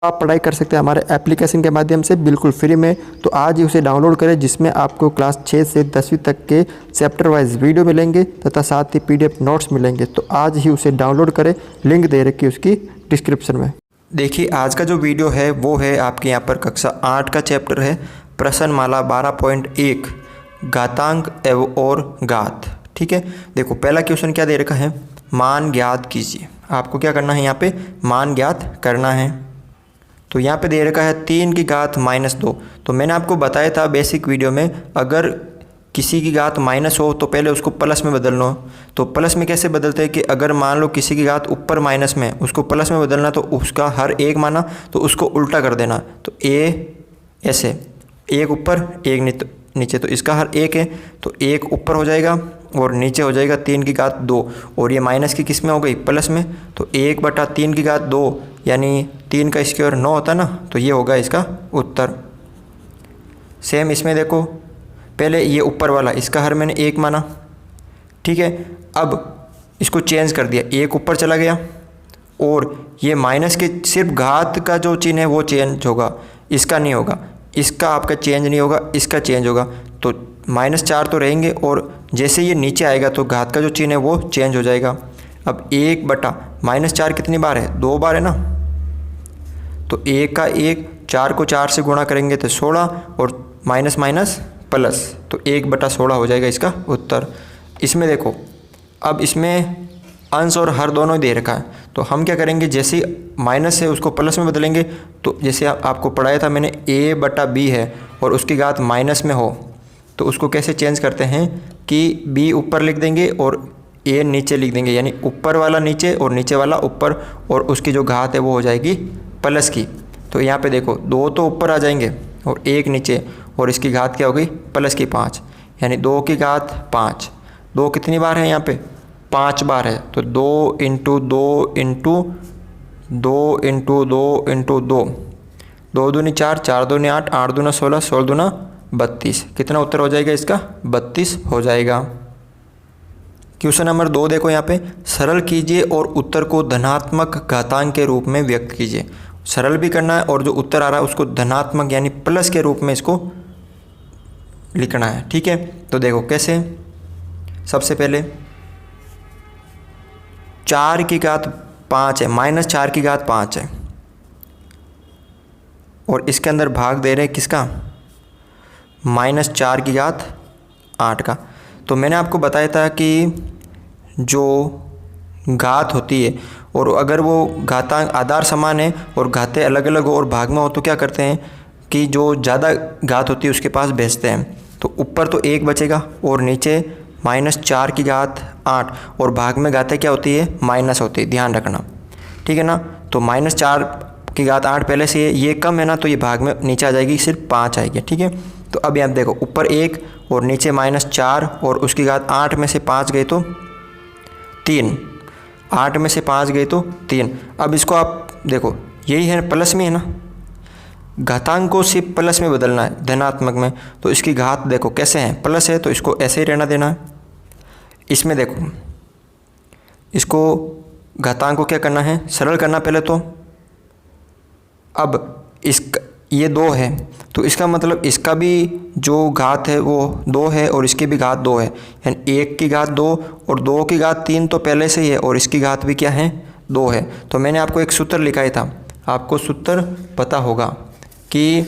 आप पढ़ाई कर सकते हैं हमारे एप्लीकेशन के माध्यम से बिल्कुल फ्री में। तो आज ही उसे डाउनलोड करें, जिसमें आपको क्लास 6 से 10वीं तक के चैप्टर वाइज वीडियो मिलेंगे तथा साथ ही PDF नोट्स मिलेंगे। तो आज ही उसे डाउनलोड करें, लिंक दे रखी है उसकी डिस्क्रिप्शन में। देखिए आज का जो वीडियो है वो है आपके यहाँ पर कक्षा 8 का चैप्टर है प्रश्नमाला 12.1 घातांक और घात। ठीक है, देखो पहला क्वेश्चन क्या दे रखा है, मान ज्ञात कीजिए। आपको क्या करना है, यहाँ पे मान ज्ञात करना है। तो यहाँ पे दे रखा है 3 की घात -2। तो मैंने आपको बताया था बेसिक वीडियो में, अगर किसी की घात माइनस हो तो पहले उसको प्लस में बदलना हो। तो प्लस में कैसे बदलते हैं कि अगर मान लो किसी की घात ऊपर माइनस में, उसको प्लस में बदलना, तो उसका हर एक माना तो उसको उल्टा कर देना। तो ऐसे एक ऊपर एक नीचे, तो इसका हर एक है तो एक ऊपर हो जाएगा और नीचे हो जाएगा 3 की घात 2। और ये माइनस की किस में हो गई, प्लस में। तो 1/3 की घात 2 यानी 3 का स्क्वायर 9 होता ना, तो ये होगा इसका उत्तर। सेम इसमें देखो, पहले ये ऊपर वाला इसका हर मैंने 1 माना, ठीक है। अब इसको चेंज कर दिया, 1 ऊपर चला गया और ये माइनस के सिर्फ घात का जो चिन्ह है वो चेंज होगा, इसका नहीं होगा। इसका आपका चेंज नहीं होगा, इसका चेंज होगा। तो -4 तो रहेंगे और जैसे ये नीचे आएगा तो घात का जो चिन्ह है वो चेंज हो जाएगा। अब 1/-4 कितनी बार है, 2 बार है ना। तो 1 का 1, 4 को 4 से गुणा करेंगे तो 16 और माइनस माइनस प्लस, तो 1/16 हो जाएगा इसका उत्तर। इसमें देखो, अब इसमें अंश और हर दोनों ही दे रखा है। तो हम क्या करेंगे, जैसे ही माइनस है उसको प्लस में बदलेंगे। तो जैसे आपको पढ़ाया था मैंने, A/B है और उसकी घात माइनस में हो तो उसको कैसे चेंज करते हैं कि B ऊपर लिख देंगे और A नीचे लिख देंगे, यानी ऊपर वाला नीचे और नीचे वाला ऊपर, और उसकी जो घात है वो हो जाएगी प्लस की। तो यहाँ पे देखो 2 तो ऊपर आ जाएंगे और 1 नीचे, और इसकी घात क्या हो गई, प्लस की 5, यानी 2 की घात 5। 2 कितनी बार है, यहाँ पे 5 बार है। तो 2 × 2 × 2 × 2 × 2, 2 दूनी 4, 4 दूनी 8, 8 दूना 16, 16 दूना 32। कितना उत्तर हो जाएगा इसका, 32 हो जाएगा। क्वेश्चन नंबर 2 देखो यहाँ पे, सरल कीजिए और उत्तर को धनात्मक घातांक के रूप में व्यक्त कीजिए। सरल भी करना है और जो उत्तर आ रहा है उसको धनात्मक यानी प्लस के रूप में इसको लिखना है। ठीक है, तो देखो कैसे। सबसे पहले 4 की घात 5 है, -4 की घात 5 है और इसके अंदर भाग दे रहे हैं किसका, -4 की घात 8 का। तो मैंने आपको बताया था कि जो घात होती है और अगर वो घातांक आधार समान है और घातें अलग अलग हो और भाग में हो तो क्या करते हैं कि जो ज़्यादा घात होती है उसके पास भेजते हैं। तो ऊपर तो 1 बचेगा और नीचे -4 की घात 8, और भाग में घातें क्या होती है, माइनस होती है, ध्यान रखना, ठीक है ना। तो -4 की घात 8 पहले से ये कम है ना, तो ये भाग में नीचे आ जाएगी, सिर्फ 5 आएगी। ठीक है, तो अब यहाँ देखो ऊपर 1 और नीचे -4 और उसकी घात 8 में से 5 गए तो 3, 8 में से 5 गए तो 3। अब इसको आप देखो, यही है प्लस में है ना, घातांक को सिर्फ प्लस में बदलना है, धनात्मक में। तो इसकी घात देखो कैसे है, प्लस है, तो इसको ऐसे ही रहना देना है। इसमें देखो, इसको घातांक को क्या करना है, सरल करना पहले तो। अब ये 2 है तो इसका मतलब इसका भी जो घात है वो 2 है और इसकी भी घात 2 है, यानी 1 की घात 2 और 2 की घात 3 तो पहले से ही है और इसकी घात भी क्या है, 2 है। तो मैंने आपको एक सूत्र लिखा ही था, आपको सूत्र पता होगा कि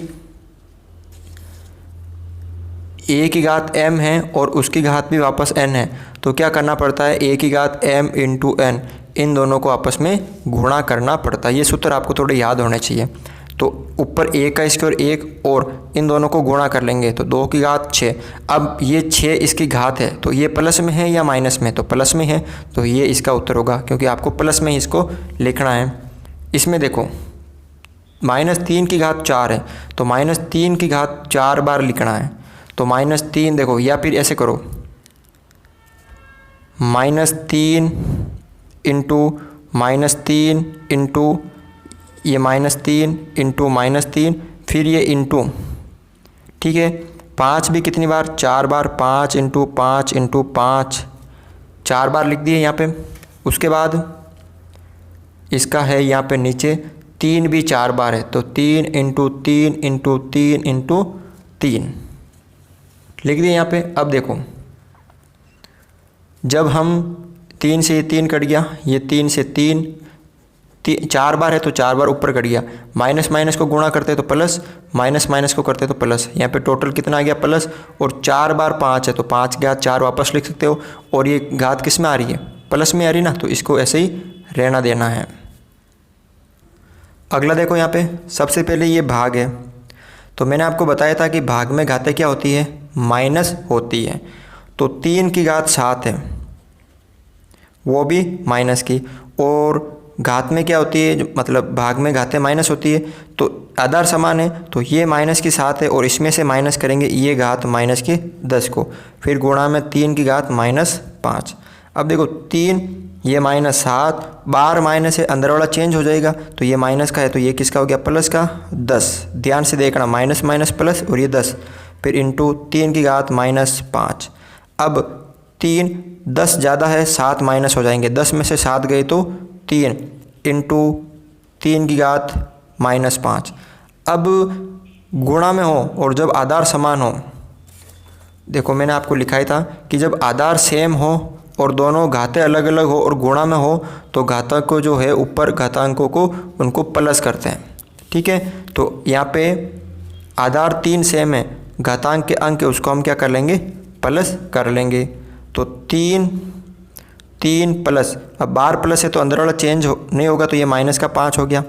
A की घात m है और उसकी घात भी वापस n है। तो क्या करना पड़ता है, A की घात m × n, इन दोनों को आपस में गुणा करना पड़ता है। ये सूत्र आपको थोड़े याद होने चाहिए। तो ऊपर 1 का स्क्वायर 1 और इन दोनों को गुणा कर लेंगे तो 2 की घात 6। अब ये 6 इसकी घात है, तो ये प्लस में है या माइनस में, तो प्लस में है, तो ये इसका उत्तर होगा, क्योंकि आपको प्लस में ही इसको लिखना है। इसमें देखो -3 की घात 4 है, तो -3 की घात 4 बार लिखना है। तो -3 देखो, या फिर ऐसे करो, -3 × -3 × ये -3 × -3, फिर ये इंटू, ठीक है। 5 भी कितनी बार, 4 बार, 5 × 5 × 5, 4 बार लिख दिए यहाँ पे। उसके बाद इसका है यहाँ पे नीचे 3 भी 4 बार है, तो 3 इंटू 3 इंटू 3 इंटू 3 लिख दिए यहाँ पे। अब देखो जब हम 3 से ये 3 कट गया, ये 3 से 3 4 बार है तो 4 बार ऊपर कट गया, माइनस माइनस को गुणा करते तो प्लस, माइनस माइनस को करते तो प्लस, यहाँ पे टोटल कितना आ गया प्लस, और 4 बार 5 है तो 5 घात 4 वापस लिख सकते हो, और ये घात किस में आ रही है, प्लस में आ रही ना, तो इसको ऐसे ही रहना देना है। अगला देखो यहाँ पे सबसे पहले ये भाग है, तो मैंने आपको बताया था कि भाग में घातें क्या होती है, माइनस होती है। तो 3 की घात 7 है वो भी माइनस की, और घात में क्या होती है, मतलब भाग में घातें माइनस होती है, तो आधार समान है, तो ये माइनस की 7 है और इसमें से माइनस करेंगे ये घात माइनस की 10 को, फिर गुणा में 3 की घात -5। अब देखो 3 ये -7 बार माइनस है, अंदर वाला चेंज हो जाएगा, तो ये माइनस का है तो ये किसका हो गया, प्लस का 10। ध्यान से देखना, माइनस माइनस प्लस और ये 10, फिर इंटू 3 की घात -5। अब 3 10 ज़्यादा है, 7 माइनस हो जाएंगे, 10 में से 7 गए तो 3 इंटू 3 की घात -5। अब गुणा में हो और जब आधार समान हो, देखो मैंने आपको लिखा ही था कि जब आधार सेम हो और दोनों घातें अलग अलग हो और गुणा में हो तो घातक को जो है ऊपर घातांकों को उनको प्लस करते हैं। ठीक है, तो यहाँ पे आधार 3 सेम है, घातांक के अंक उसको हम क्या कर लेंगे, प्लस कर लेंगे। तो 3 प्लस, अब बार प्लस है तो अंदर वाला चेंज नहीं होगा, तो ये माइनस का 5 हो गया।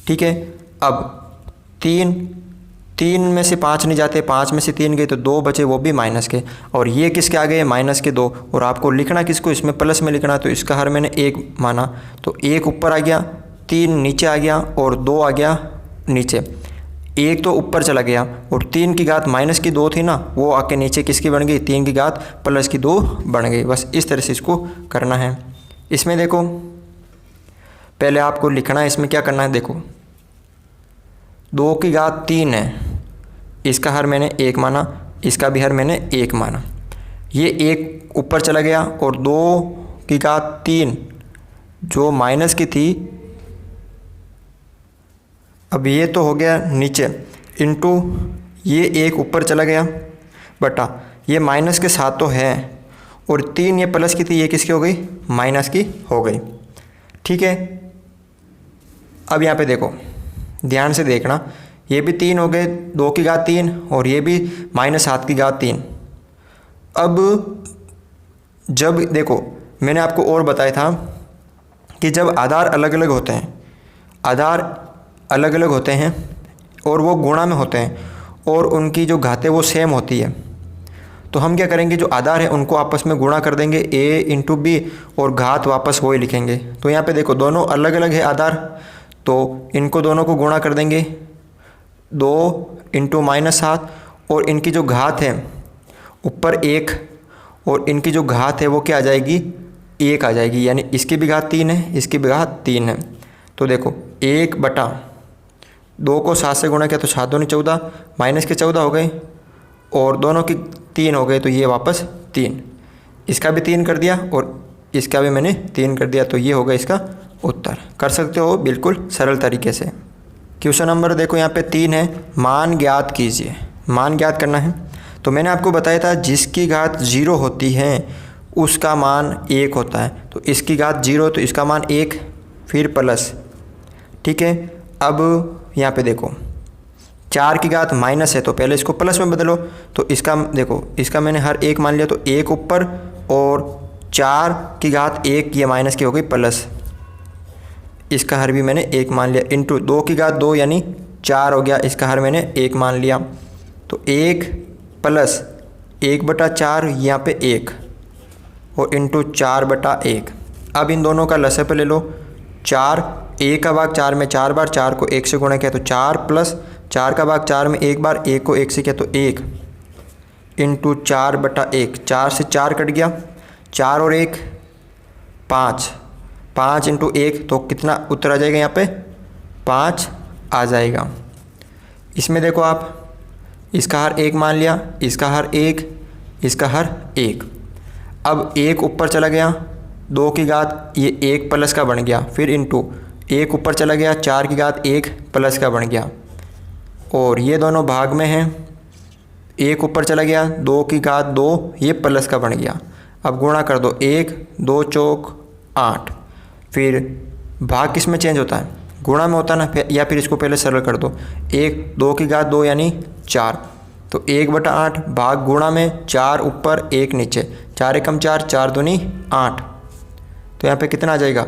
ठीक है, अब 3 में से 5 नहीं जाते, 5 में से 3 गए तो 2 बचे, वो भी माइनस के, और ये किसके आ गए, माइनस के 2। और आपको लिखना किसको, इसमें प्लस में लिखना, तो इसका हर मैंने 1 माना, तो 1 ऊपर आ गया, 3 नीचे आ गया और 2 आ गया नीचे। 1 तो ऊपर चला गया और 3 की घात माइनस की 2 थी ना, वो आके नीचे किसकी बन गई, 3 की घात प्लस की 2 बन गई। बस इस तरह से इसको करना है। इसमें देखो पहले आपको लिखना है, इसमें क्या करना है, देखो 2 की घात 3 है, इसका हर मैंने 1 माना, इसका भी हर मैंने 1 माना, ये 1 ऊपर चला गया, और 2 की घात 3 जो माइनस की थी, अब ये तो हो गया नीचे, इंटू ये 1 ऊपर चला गया, बटा ये माइनस के साथ तो है, और 3 ये प्लस की थी, ये किसकी हो गई, माइनस की हो गई। ठीक है, अब यहाँ पे देखो ध्यान से देखना, ये भी 3 हो गए, 2 की घात 3, और ये भी -7 की घात 3। अब जब देखो मैंने आपको और बताया था कि जब आधार अलग अलग होते हैं, आधार अलग अलग होते हैं और वो गुणा में होते हैं और उनकी जो घातें वो सेम होती है, तो हम क्या करेंगे, जो आधार है उनको आपस में गुणा कर देंगे, a इंटू बी, और घात वापस वही लिखेंगे। तो यहाँ पे देखो दोनों अलग अलग है आधार, तो इनको दोनों को गुणा कर देंगे, 2 इंटू -7, और इनकी जो घात है ऊपर 1 और इनकी जो घात है वो क्या आ जाएगी, 1 आ जाएगी, यानी इसकी भी घात 3 है, इसकी भी घात 3 है। तो देखो 1 बटा 2 को 7 से गुणा किया तो 7 दूनी 14, माइनस के 14 हो गए, और दोनों की 3 हो गए, तो ये वापस 3, इसका भी 3 कर दिया और इसका भी मैंने 3 कर दिया, तो ये होगा इसका उत्तर। कर सकते हो बिल्कुल सरल तरीके से। क्वेश्चन नंबर देखो यहाँ पे 3 है, मान ज्ञात कीजिए। मान ज्ञात करना है, तो मैंने आपको बताया था जिसकी घात 0 होती है उसका मान 1 होता है, तो इसकी घात 0 तो इसका मान 1, फिर प्लस। ठीक है, अब यहाँ पे देखो 4 की घात माइनस है, तो पहले इसको प्लस में बदलो, तो इसका देखो इसका मैंने हर 1 मान लिया, तो 1 ऊपर, और 4 की घात 1 ये माइनस की हो गई प्लस, इसका हर भी मैंने 1 मान लिया, इंटू 2 की घात 2 यानी 4 हो गया, इसका हर मैंने 1 मान लिया, तो 1 प्लस 1 बटा 4 यहाँ पे 1, और इंटू 4 बटा 1। अब इन दोनों का लसाअ पे ले लो, 4, 1 का भाग 4 में 4 बार, 4 को 1 से गुणा किया तो 4, प्लस 4 का भाग 4 में 1 बार, 1 को 1 से किया तो 1, इंटू 4 बटा 1। 4 से 4 कट गया, 4 और 1 5, 5 इंटू 1 तो कितना उत्तर आ जाएगा, यहाँ पे 5 आ जाएगा। इसमें देखो आप इसका हर 1 मान लिया, इसका हर 1, इसका हर 1। अब 1 ऊपर चला गया, 2 की घात ये 1 प्लस का बन गया, फिर इंटू एक ऊपर चला गया, 4 की घात 1 प्लस का बन गया, और ये दोनों भाग में हैं, एक ऊपर चला गया, 2 की घात 2 ये प्लस का बन गया। अब गुणा कर दो, 1 2 चौक 8। फिर भाग किस में चेंज होता है, गुणा में होता है ना, या फिर इसको पहले सरल कर दो, 1 2 की घात 2 यानी 4, तो 1/8 भाग गुणा में 4 ऊपर 1 नीचे, 4 एकम 4, 4 दूनी 8। तो यहाँ पे कितना आ जाएगा,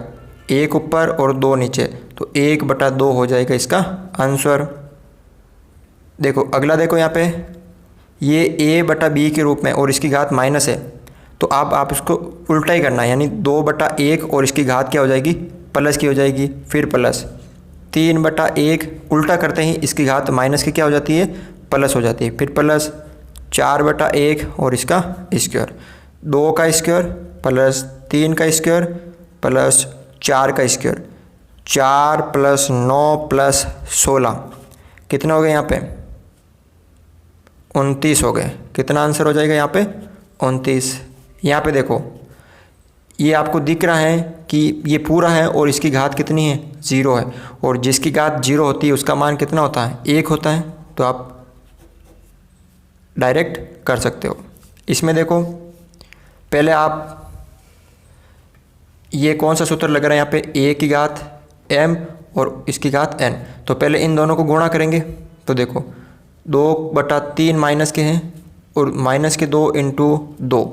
1 ऊपर और 2 नीचे, तो 1/2 हो जाएगा इसका आंसर। देखो अगला, देखो यहाँ पे ये a/b के रूप में और इसकी घात माइनस है, तो आप इसको उल्टा ही करना है, यानी 2/1 और इसकी घात क्या हो जाएगी, प्लस की हो जाएगी, फिर प्लस 3/1 उल्टा करते ही इसकी घात माइनस की क्या हो जाती है, प्लस हो जाती है, फिर प्लस 4/1 और इसका स्क्वायर, 2 का स्क्वायर प्लस 3 का स्क्वायर प्लस 4 का स्क्वायर, 4 + 9 + 16 कितना हो गया यहाँ पे, 29 हो गए। कितना आंसर हो जाएगा यहाँ पे, 29। यहाँ पे देखो ये आपको दिख रहा है कि ये पूरा है और इसकी घात कितनी है, 0 है, और जिसकी घात 0 होती है उसका मान कितना होता है, 1 होता है। तो आप डायरेक्ट कर सकते हो। इसमें देखो पहले आप ये कौन सा सूत्र लग रहा है यहाँ पे, a की घात m और इसकी घात n, तो पहले इन दोनों को गुणा करेंगे। तो देखो 2/3 माइनस के हैं और माइनस के 2 × 2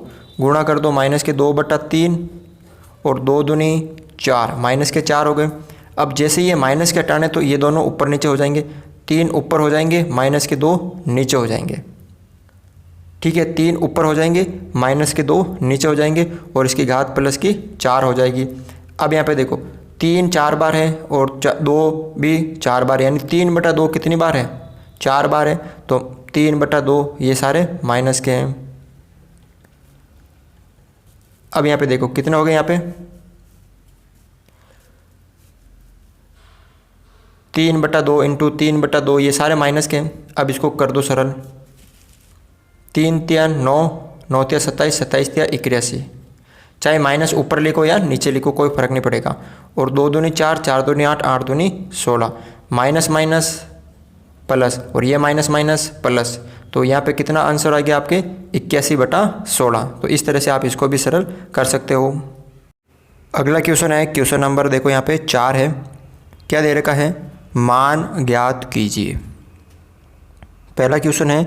गुणा कर दो, माइनस के 2/3 और 2 दूनी 4, माइनस के 4 हो गए। अब जैसे ये माइनस के हटाने तो ये दोनों ऊपर नीचे हो जाएंगे, 3 ऊपर हो जाएंगे, माइनस के 2 नीचे हो जाएंगे। ठीक है, 3 ऊपर हो जाएंगे, माइनस के 2 नीचे हो जाएंगे और इसकी घात प्लस की 4 हो जाएगी। अब यहाँ पे देखो 3 4 बार है और 2 भी 4 बार, यानी 3/2 कितनी बार है, 4 बार है, तो 3/2 ये सारे माइनस के हैं। अब यहाँ पे देखो कितना हो गया, यहाँ पे 3/2 × 3/2 ये सारे माइनस के हैं। अब इसको कर दो सरल, 3 3 9 9 3 27 27 3 81, चाहे माइनस ऊपर लिखो या नीचे लिखो कोई फ़र्क नहीं पड़ेगा, और 2 दूनी 4 4 दूनी 8 8 दूनी 16, माइनस माइनस प्लस और ये माइनस माइनस प्लस, तो यहाँ पे कितना आंसर आ गया आपके 81/16। तो इस तरह से आप इसको भी सरल कर सकते हो। अगला क्वेश्चन है, क्वेश्चन नंबर देखो यहाँ पे 4 है। क्या दे रखा है, मान ज्ञात कीजिए। पहला क्वेश्चन है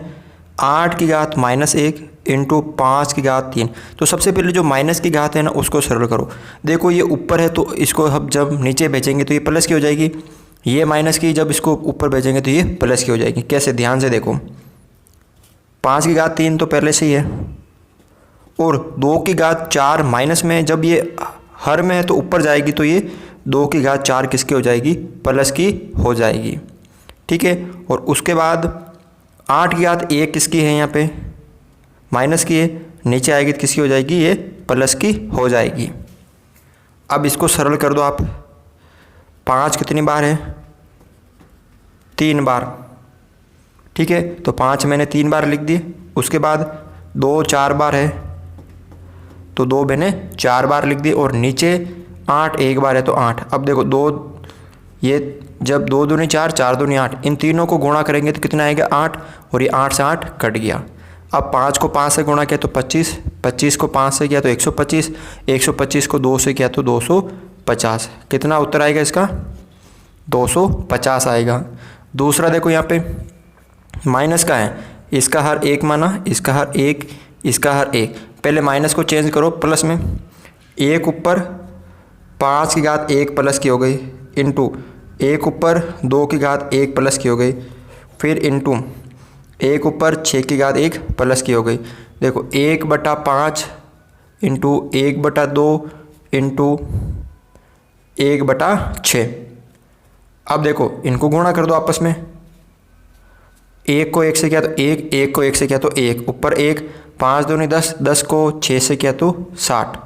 8 की घात -1 × 5 की घात 3। तो सबसे पहले जो माइनस की घात है ना उसको सरल करो। देखो ये ऊपर है तो इसको हम जब नीचे भेजेंगे तो ये प्लस की हो जाएगी, ये माइनस की जब इसको ऊपर भेजेंगे तो ये प्लस की हो जाएगी। कैसे, ध्यान से देखो, 5 की घात 3 तो पहले से ही है, और 2 की घात 4 माइनस में, जब ये हर में है तो ऊपर जाएगी तो ये 2 की घात 4 किसकी हो जाएगी, प्लस की हो जाएगी। ठीक है, और उसके बाद 8 की घात 1 किसकी है, यहाँ पे माइनस की है, नीचे आएगी तो किसकी हो जाएगी, ये प्लस की हो जाएगी। अब इसको सरल कर दो आप, 5 कितनी बार है, 3 बार। ठीक है, तो 5 मैंने 3 बार लिख दिए। उसके बाद 2 4 बार है तो 2 मैंने 4 बार लिख दिए, और नीचे 8 1 बार है तो 8। अब देखो 2, ये जब 2 दूनी 4 4 दूनी 8, इन तीनों को गुणा करेंगे तो कितना आएगा 8, और ये 8 से 8 कट गया। अब 5 को 5 से गुणा किया तो 25, 25 को 5 से किया तो 125, 125 को 2 से किया तो 250। कितना उत्तर आएगा इसका, 250 आएगा। दूसरा देखो यहाँ पे माइनस का है, इसका हर 1 माना, इसका हर 1, इसका हर 1। पहले माइनस को चेंज करो प्लस में, 1 ऊपर 5 की घात 1 प्लस की हो गई, इंटू 1 ऊपर 2 की घात 1 प्लस की हो गई, फिर इंटू 1 ऊपर 6 की घात 1 प्लस की हो गई। देखो 1/5 इंटू 1/2 इंटू 1/6। अब देखो इनको गुणा कर दो आपस में, 1 को 1 से किया तो 1, 1 को 1 से किया तो 1, ऊपर 1, 5 दूनी 10, 10 को 6 से किया तो 60।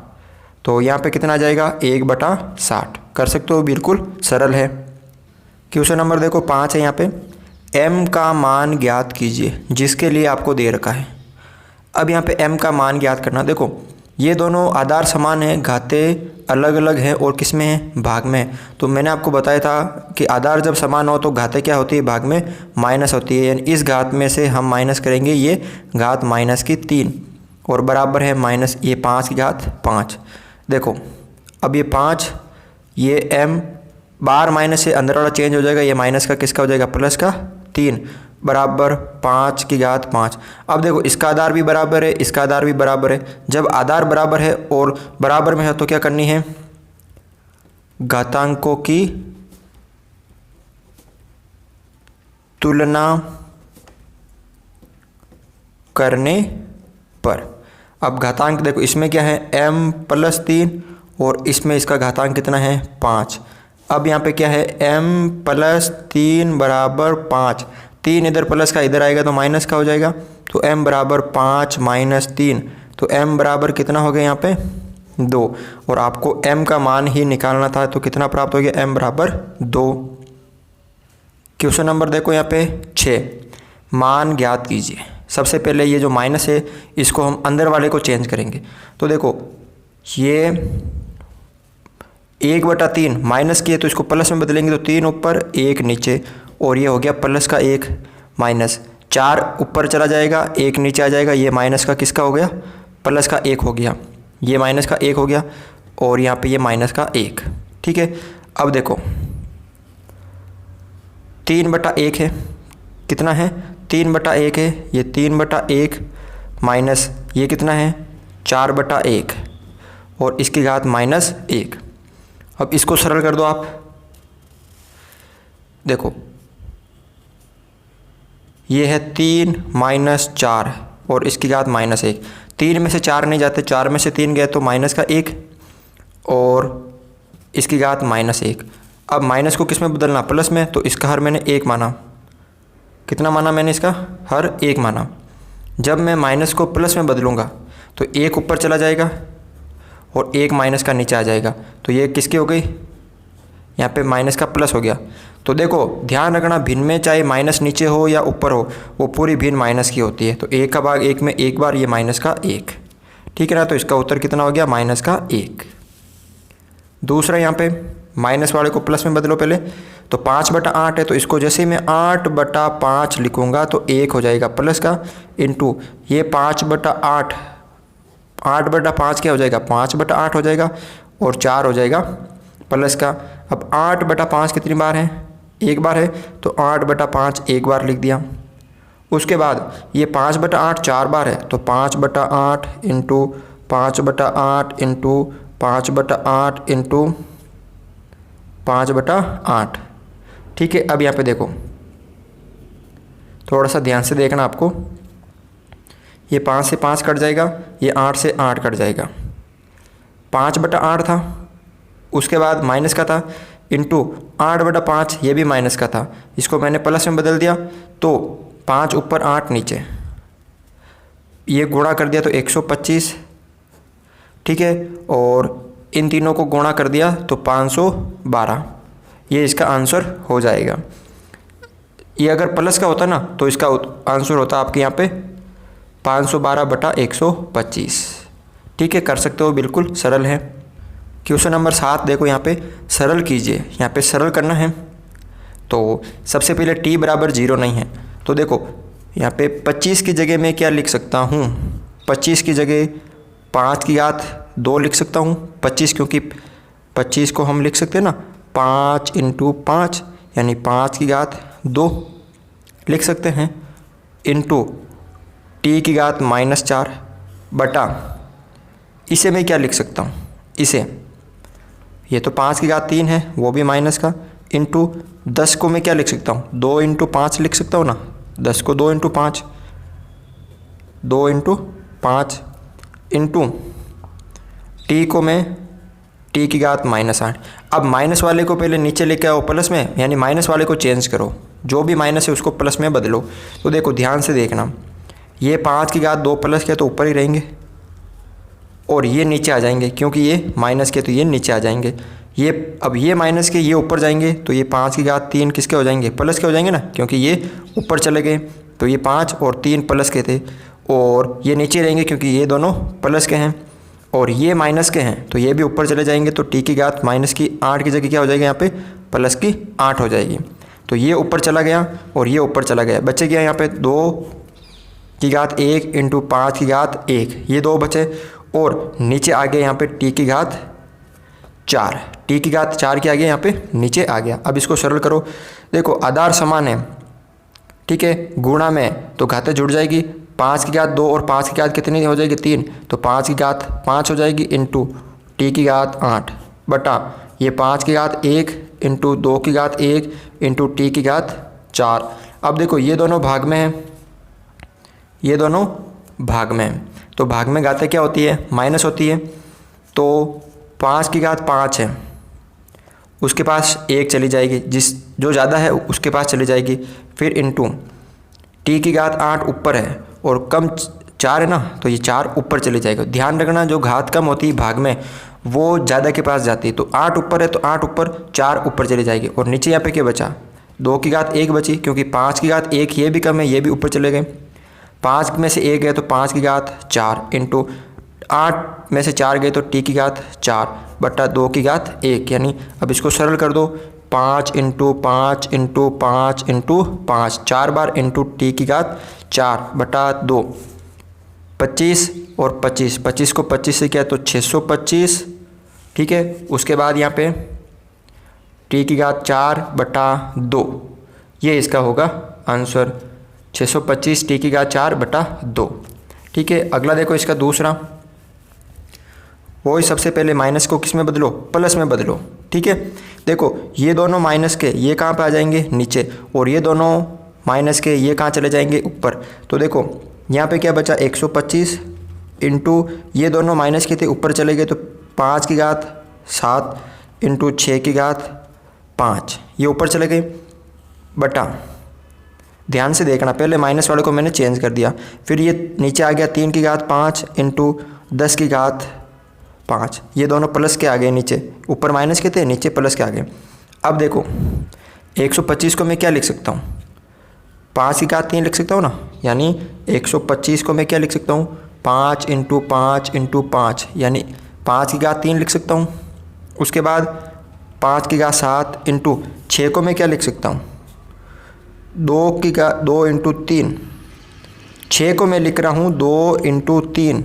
तो यहाँ पे कितना आ जाएगा, 1/60। कर सकते हो, बिल्कुल सरल है। क्वेश्चन नंबर देखो 5 है यहाँ पे, m का मान ज्ञात कीजिए जिसके लिए आपको दे रखा है। अब यहाँ पे m का मान ज्ञात करना, देखो ये दोनों आधार समान हैं, घातें अलग अलग हैं और किस में है, भाग में। तो मैंने आपको बताया था कि आधार जब समान हो तो घातें क्या होती है, भाग में माइनस होती है। यानी इस घात में से हम माइनस करेंगे ये घात माइनस की 3 और बराबर है माइनस ये 5 की घात 5। देखो अब ये 5 ये m बाहर माइनस से अंदर वाला चेंज हो जाएगा, ये माइनस का किसका हो जाएगा, प्लस का 3 बराबर 5 की घात 5। अब देखो इसका आधार भी बराबर है, इसका आधार भी बराबर है। जब आधार बराबर है और बराबर में है तो क्या करनी है, घातांकों की तुलना करने पर। अब घातांक देखो इसमें क्या है, m प्लस 3 और इसमें इसका घातांक कितना है, 5। अब यहाँ पे क्या है, m प्लस 3 बराबर 5, 3 इधर प्लस का इधर आएगा तो माइनस का हो जाएगा। तो m बराबर 5 माइनस 3, तो m बराबर कितना हो गया यहाँ पे 2। और आपको m का मान ही निकालना था, तो कितना प्राप्त हो गया, m बराबर 2। क्वेश्चन नंबर देखो यहाँ पे 6, मान ज्ञात कीजिए। सबसे पहले ये जो माइनस है इसको हम अंदर वाले को चेंज करेंगे। तो देखो ये 1/3 माइनस किए तो इसको प्लस में बदलेंगे, तो 3 ऊपर 1 नीचे और ये हो गया प्लस का 1 माइनस 4 ऊपर चला जाएगा, 1 नीचे आ जाएगा, ये माइनस का किसका हो गया, प्लस का 1 हो गया, ये माइनस का 1 हो गया और यहाँ पे ये माइनस का 1। ठीक है, अब देखो 3/1 है, कितना है, 3/1 है, ये 3/1 माइनस ये कितना है 4/1 और इसकी घात -1। अब इसको सरल कर दो आप। देखो ये है 3 माइनस 4 और इसकी घात -1। 3 में से 4 नहीं जाते, 4 में से 3 गए तो माइनस का 1 और इसकी घात -1। अब माइनस को किस में बदलना, प्लस में, तो इसका हर मैंने 1 माना। कितना माना मैंने, इसका हर 1 माना। जब मैं माइनस को प्लस में बदलूँगा तो 1 ऊपर चला जाएगा और 1 माइनस का नीचे आ जाएगा, तो ये किसकी हो गई, यहाँ पे माइनस का प्लस हो गया। तो देखो ध्यान रखना, भिन्न में चाहे माइनस नीचे हो या ऊपर हो, वो पूरी भिन्न माइनस की होती है। तो 1 का भाग 1 में एक बार, ये माइनस का 1, ठीक है ना। तो इसका उत्तर कितना हो गया, माइनस का 1। दूसरा यहाँ पे माइनस वाले को प्लस में बदलो पहले, तो 5/8 है, तो इसको जैसे ही मैं 8/5 लिखूँगा तो 1 हो जाएगा प्लस का, इंटू ये 5/8, 8/5 क्या हो जाएगा, 5/8 हो जाएगा और 4 हो जाएगा प्लस का। अब 8/5 कितनी बार है, एक बार है, तो 8/5 एक बार लिख दिया। उसके बाद ये 5/8 4 बार है, तो 5/8 इंटू 5/8 इंटू 5/8 इंटू 5/8। ठीक है, अब यहाँ पे देखो थोड़ा सा ध्यान से देखना आपको, ये 5 से 5 कट जाएगा, ये 8 से 8 कट जाएगा। 5/8 था, उसके बाद माइनस का था, इंटू 8/5 ये भी माइनस का था, इसको मैंने प्लस में बदल दिया, तो 5 ऊपर 8 नीचे, ये गुणा कर दिया तो 125। ठीक है, और इन तीनों को गुणा कर दिया तो 512, ये इसका आंसर हो जाएगा। ये अगर प्लस का होता ना तो इसका आंसर होता आपके यहाँ पे 512/125। ठीक है, कर सकते हो, बिल्कुल सरल है। क्वेश्चन नंबर 7 देखो, यहाँ पे सरल कीजिए। यहाँ पे सरल करना है तो सबसे पहले t बराबर 0 नहीं है, तो देखो यहाँ पे 25 की जगह मैं क्या लिख सकता हूँ, 25 की जगह 5 की घात 2 लिख सकता हूँ। 25 क्योंकि 25 को हम लिख सकते हैं ना 5 इंटू 5 यानी 5 की घात 2 लिख सकते हैं, इंटू t की घात -4 बटा, इसे मैं क्या लिख सकता हूँ, इसे, ये तो 5 की घात 3 है वो भी माइनस का, इंटू 10 को मैं क्या लिख सकता हूँ, 2 इंटू 5 लिख सकता हूँ ना, 10 को 2 इंटू 5, 2 इंटू 5 इंटू t को मैं t की घात -8। अब माइनस वाले को पहले नीचे लेके आओ प्लस में, यानी माइनस वाले को चेंज करो, जो भी माइनस है उसको प्लस में बदलो। तो देखो ध्यान से देखना, ये 5 की घात 2 प्लस के तो ऊपर ही रहेंगे और ये नीचे आ जाएंगे, क्योंकि ये माइनस के तो ये नीचे आ जाएंगे। ये अब ये माइनस के ये ऊपर जाएंगे, तो ये 5 की घात 3 किसके हो जाएंगे, प्लस के हो जाएंगे ना, क्योंकि ये ऊपर चले गए, तो ये 5 और 3 प्लस के थे, और ये नीचे रहेंगे क्योंकि ये दोनों प्लस के हैं, और ये माइनस के हैं तो ये भी ऊपर चले जाएंगे, तो टी की घात माइनस की 8 की जगह क्या हो जाएगी यहाँ पे प्लस की 8 हो जाएगी। तो ये ऊपर चला गया और ये ऊपर चला गया, बचे गया यहाँ पे 2 की घात 1 इंटू 5 की घात 1, ये 2 बचे। और नीचे आ गया यहाँ पे टी की घात 4, टी की घात 4 के आगे यहाँ पे नीचे आ गया। अब इसको सरल करो, देखो आधार समान है, ठीक है, गुणा में तो घातें जुड़ जाएगी, 5 की घात 2 और 5 की घात कितनी हो जाएगी 3, तो 5 की घात 5 हो जाएगी इंटू टी की घात 8 बटा ये 5 की घात 1 इंटू 2 की घात 1 इंटू टी की घात 4। अब देखो ये दोनों भाग में हैं, ये दोनों भाग में हैं, तो भाग में घातें क्या होती है माइनस होती है। तो 5 की घात 5 है, उसके पास 1 चली जाएगी, जो ज़्यादा है उसके पास चली जाएगी, फिर इंटू टी की घात 8 ऊपर है और कम 4 है ना, तो ये 4 ऊपर चली जाएगा। ध्यान रखना जो घात कम होती है भाग में वो ज़्यादा के पास जाती है, तो 8 ऊपर है तो 8 ऊपर 4 ऊपर चली जाएगी। और नीचे यहाँ पे क्या बचा 2 की घात 1 बची, क्योंकि 5 की घात 1 ये भी कम है, ये भी ऊपर चले गए, 5 में से 1 गए तो 5 की घात 4 इंटू 8 में से 4 गए तो टी की घात 4 बटा 2 की घात 1, यानी अब इसको सरल कर दो 5 into 5 into 5 into 5, 4 bar into T की घात 4 बटा 2, 25 और 25, 25 को 25 से किया तो 625, ठीक है। उसके बाद यहाँ पे टी की घात 4 बटा 2, ये इसका होगा आंसर, 625 टी की घात 4 बटा 2, ठीक है। अगला देखो इसका दूसरा, वही सबसे पहले माइनस को किस में बदलो प्लस में बदलो, ठीक है। देखो ये दोनों माइनस के ये कहाँ पे आ जाएंगे नीचे, और ये दोनों माइनस के ये कहाँ चले जाएंगे ऊपर। तो देखो यहाँ पे क्या बचा 125 इंटू ये दोनों माइनस के थे ऊपर चले गए, तो 5 की घात 7 इंटू 6 की घात 5 ये ऊपर चले गए बटा, ध्यान से देखना पहले माइनस वाले को मैंने चेंज कर दिया, फिर ये नीचे आ गया 3 की घात 5 इंटू 10 की घात 5, ये दोनों प्लस के आ गए, नीचे ऊपर माइनस के थे नीचे प्लस के आ गए। अब देखो 125 को मैं क्या लिख सकता हूँ 5 की घात 3 लिख सकता हूँ ना, यानी 125 को मैं क्या लिख सकता हूँ 5 इंटू 5 इंटू 5, यानी 5 की घात 3 लिख सकता हूँ। उसके बाद 5 की घात 7 इंटू 6 को मैं क्या लिख सकता हूँ 2 की घात 2 इंटू 3, 6 को मैं लिख रहा हूँ 2 इंटू 3,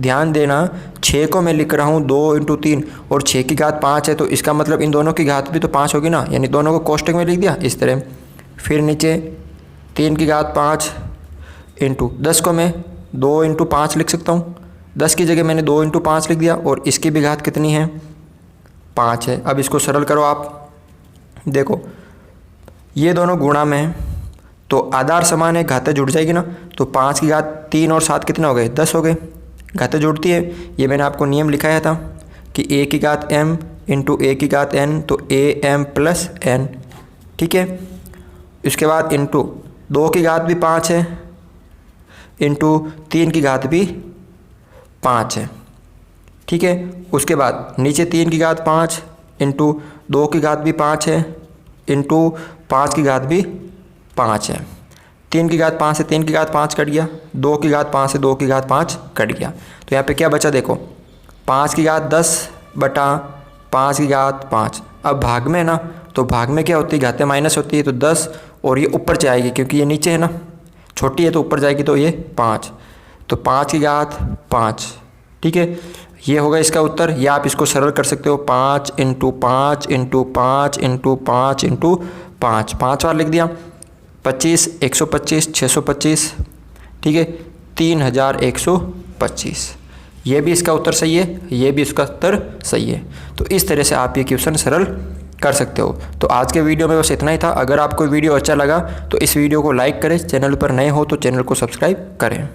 ध्यान देना 6 को मैं लिख रहा हूँ 2 इंटू 3 और 6 की घात 5 है, तो इसका मतलब इन दोनों की घात भी तो 5 होगी ना, यानी दोनों को कोष्टक में लिख दिया इस तरह। फिर नीचे 3 की घात 5 इंटू 10 को मैं 2 इंटू 5 लिख सकता हूँ, 10 की जगह मैंने 2 इंटू 5 लिख दिया, और इसकी भी घात कितनी है 5 है। अब इसको सरल करो आप, देखो ये दोनों गुणा में है तो आधार समान है, घातें जुड़ जाएगी ना, तो 5 की घात 3 और 7 कितने हो गए 10 हो गए, घातें जुड़ती है। ये मैंने आपको नियम लिखाया था कि a की घात m इंटू a की घात n, तो am प्लस n, ठीक है। इसके बाद इंटू 2 की घात भी 5 है इंटू 3 की घात भी 5 है, ठीक है। उसके बाद नीचे 3 की घात 5 इंटू 2 की घात भी 5 है इंटू 5 की घात भी 5 है, 3 की घात 5 से 3 की घात 5 कट गया, 2 की घात 5 से 2 की घात 5 कट गया, तो यहाँ पे क्या बचा देखो 5 की घात 10 बटा 5 की घात 5। अब भाग में है ना, तो भाग में क्या होती है घातें माइनस होती है, तो 10 और ये ऊपर जाएगी क्योंकि ये नीचे है ना, छोटी है तो ऊपर जाएगी, तो ये 5, तो 5 की घात 5, ठीक है। ये होगा इसका उत्तर, या आप इसको सरल कर सकते हो 5 इंटू 5 इंटू 5 इंटू 5 इंटू 5, 5 बार लिख दिया, 25 125 625, ठीक है, 3125, ये भी इसका उत्तर सही है, ये भी इसका उत्तर सही है। तो इस तरह से आप ये क्वेश्चन सरल कर सकते हो। तो आज के वीडियो में बस इतना ही था। अगर आपको वीडियो अच्छा लगा तो इस वीडियो को लाइक करें, चैनल पर नए हो तो चैनल को सब्सक्राइब करें।